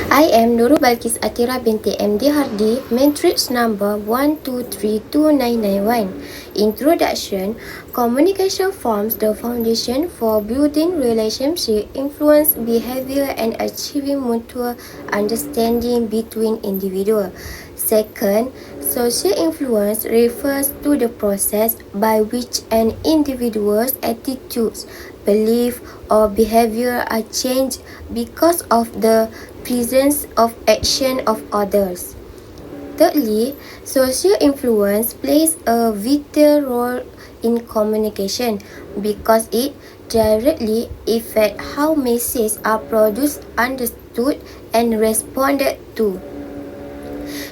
I am Nurul Balkis Atira binti MD Hardi, matrix number 1232991. Introduction. Communication forms the foundation for building relationship, influence behavior, and achieving mutual understanding between individuals. Second, social influence refers to the process by which an individual's attitudes, belief, or behavior are changed because of the presence of action of others. Thirdly, social influence plays a vital role in communication because it directly affects how messages are produced, understood, and responded to.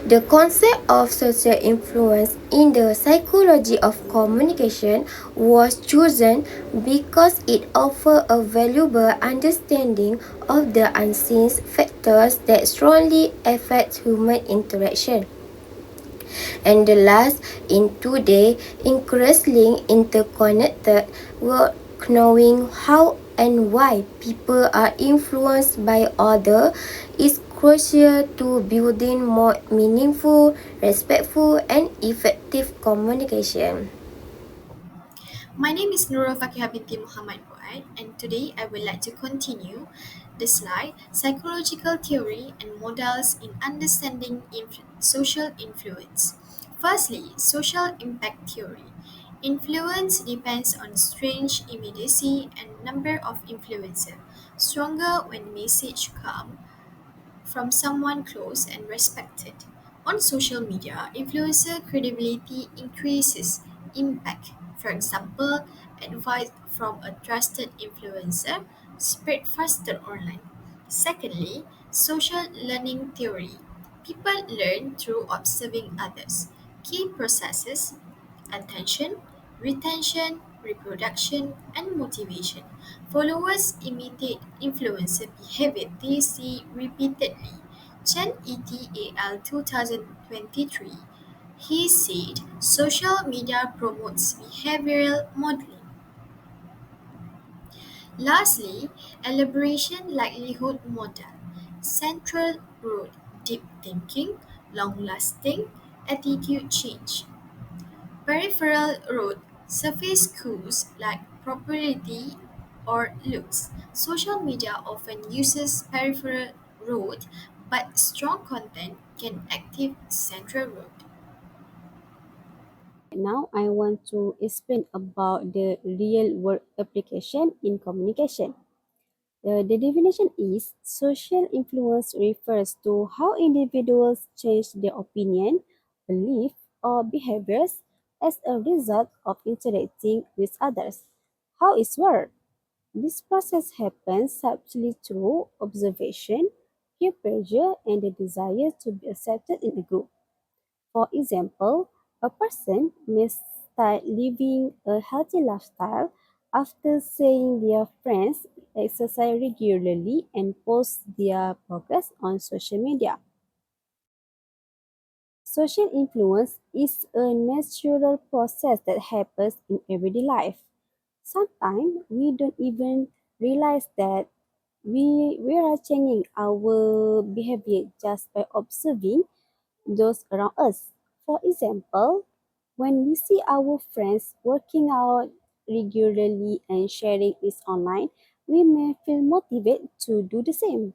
The concept of social influence in the psychology of communication was chosen because it offers a valuable understanding of the unseen factors that strongly affect human interaction. And the last, in today increasingly interconnected world, knowing how and why people are influenced by others is crucial to building more meaningful, respectful, and effective communication. My name is Nurul Fakihah binti Muhammad Fuad, and today I would like to continue the slide Psychological Theory and Models in Understanding Social Influence. Firstly, Social Impact Theory. Influence depends on strange immediacy and number of influencer, stronger when message come from someone close and respected. On social media, influencer credibility increases impact. For example, advice from a trusted influencer spread faster online. Secondly, social learning theory. People learn through observing others. Key processes: attention, retention, reproduction, and motivation. Followers imitate influencer behavior they see repeatedly. Chen et al. 2023. He said social media promotes behavioral modeling. Lastly, elaboration likelihood model. Central root: deep thinking, long lasting, attitude change. Peripheral road: surface cues like propriety or looks. Social media often uses peripheral road, but strong content can active central road. Now I want to explain about the real world application in communication. The definition is social influence refers to how individuals change their opinion, belief, or behaviors as a result of interacting with others. How is work? This process happens subtly through observation, peer pressure, and the desire to be accepted in a group. For example, a person may start living a healthy lifestyle after seeing their friends exercise regularly and post their progress on social media. Social influence is a natural process that happens in everyday life. Sometimes we don't even realize that we are changing our behavior just by observing those around us. For example, when we see our friends working out regularly and sharing it online, we may feel motivated to do the same.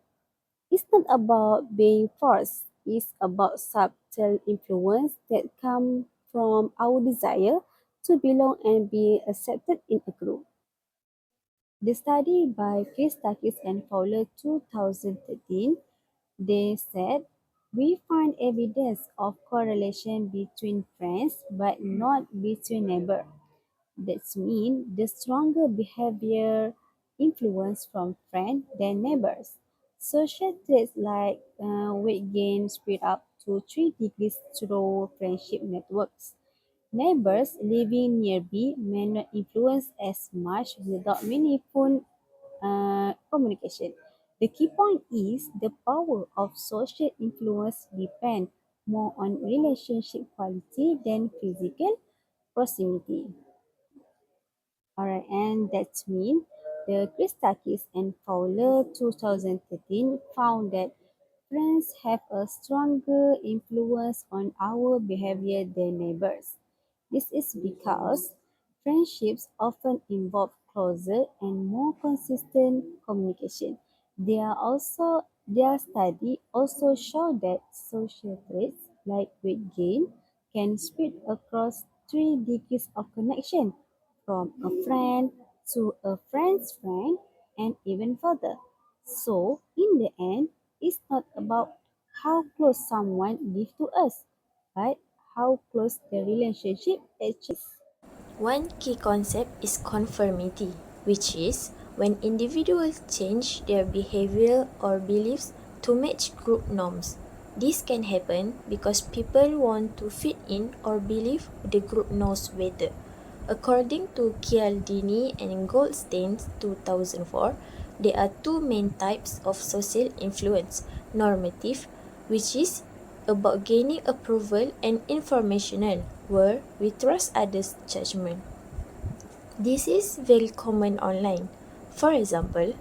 It's not about being forced, it's about subtle influence that come from our desire to belong and be accepted in a group. The study by Christakis and Fowler 2013, they said, we find evidence of correlation between friends but not between neighbors. That means the stronger behavior influence from friends than neighbors. Social traits like weight gain spread up to 3 degrees through friendship networks. Neighbors living nearby may not influence as much without meaningful communication. The key point is the power of social influence depends more on relationship quality than physical proximity. Alright, and that means the Christakis and Fowler 2013 found that friends have a stronger influence on our behavior than neighbors. This is because friendships often involve closer and more consistent communication. Their study also show that social traits like weight gain can spread across 3 decades of connection, from a friend to a friend's friend and even further. So, in the end, it's not about how close someone lives to us, but how close the relationship actually is. One key concept is conformity, which is when individuals change their behavior or beliefs to match group norms. This can happen because people want to fit in or believe the group knows better. According to Chialdini and Goldstein's 2004, there are two main types of social influence: normative, which is about gaining approval, and informational, where we trust others' judgment. This is very common online. For example,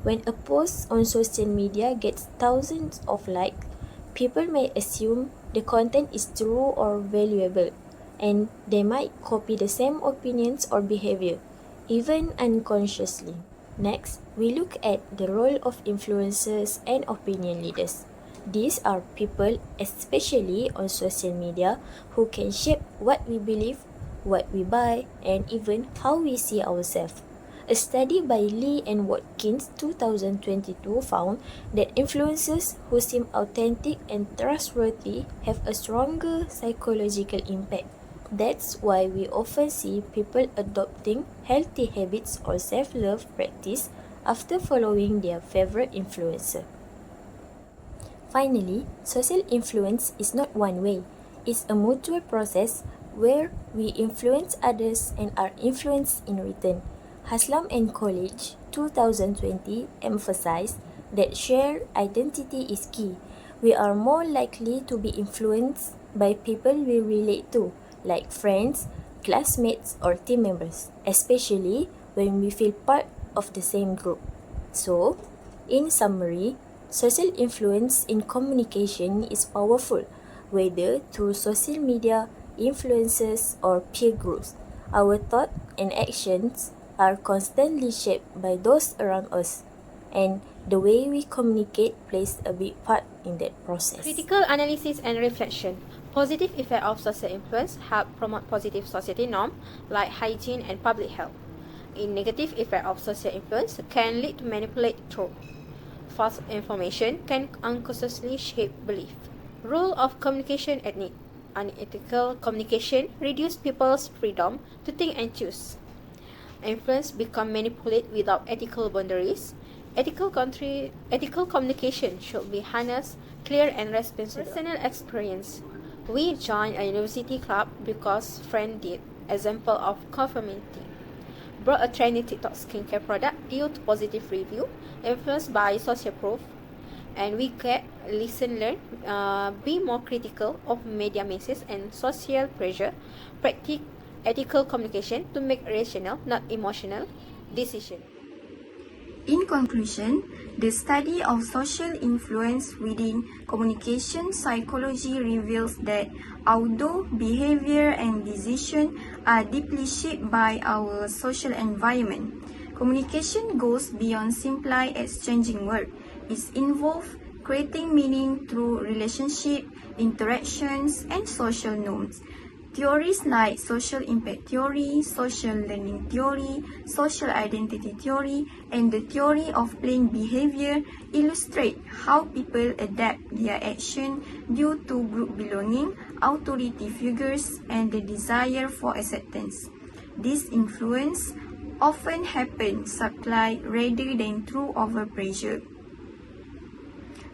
when a post on social media gets thousands of likes, people may assume the content is true or valuable, and they might copy the same opinions or behavior, even unconsciously. Next, we look at the role of influencers and opinion leaders. These are people, especially on social media, who can shape what we believe, what we buy, and even how we see ourselves. A study by Lee and Watkins 2022 found that influencers who seem authentic and trustworthy have a stronger psychological impact. That's why we often see people adopting healthy habits or self-love practice after following their favorite influencer. Finally, social influence is not one way. It's a mutual process where we influence others and are influenced in return. Haslam and College 2020 emphasized that shared identity is key. We are more likely to be influenced by people we relate to, like friends, classmates, or team members, especially when we feel part of the same group. So, in summary, social influence in communication is powerful, whether through social media, influencers, or peer groups. Our thoughts and actions are constantly shaped by those around us, and the way we communicate plays a big part in that process. Critical analysis and reflection. Positive effect of social influence help promote positive society norm like hygiene and public health. A negative effect of social influence can lead to manipulate truth. False information can unconsciously shape belief. Role of communication ethnic. Unethical communication reduces people's freedom to think and choose. Influence become manipulated without ethical boundaries. Ethical communication should be harnessed, clear and responsible. Personal experience. We joined a university club because friend did. Example of conformity. Brought a trendy TikTok skincare product due to positive review, influenced by social proof, and we get listen, learn, be more critical of media messages and social pressure, practice ethical communication to make rational, not emotional, decision. In conclusion, the study of social influence within communication psychology reveals that although behavior and decision are deeply shaped by our social environment, communication goes beyond simply exchanging words. It involves creating meaning through relationship, interactions, and social norms. Theories like social impact theory, social learning theory, social identity theory, and the theory of playing behavior illustrate how people adapt their action due to group belonging, authority figures, and the desire for acceptance. This influence often happens subtly rather than through overpressure.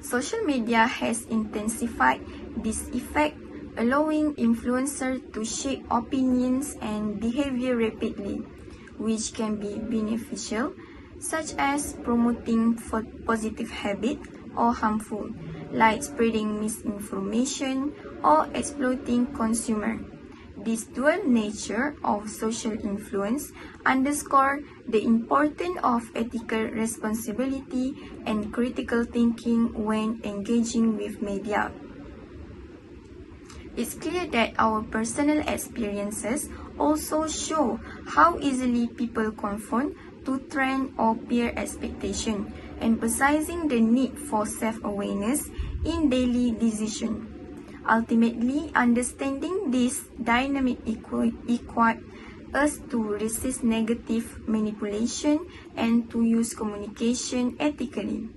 Social media has intensified this effect, allowing influencers to shape opinions and behavior rapidly, which can be beneficial, such as promoting positive habits, or harmful, like spreading misinformation or exploiting consumers. This dual nature of social influence underscores the importance of ethical responsibility and critical thinking when engaging with media. It's clear that our personal experiences also show how easily people conform to trend or peer expectation, emphasizing the need for self-awareness in daily decision. Ultimately, understanding this dynamic equips us to resist negative manipulation and to use communication ethically.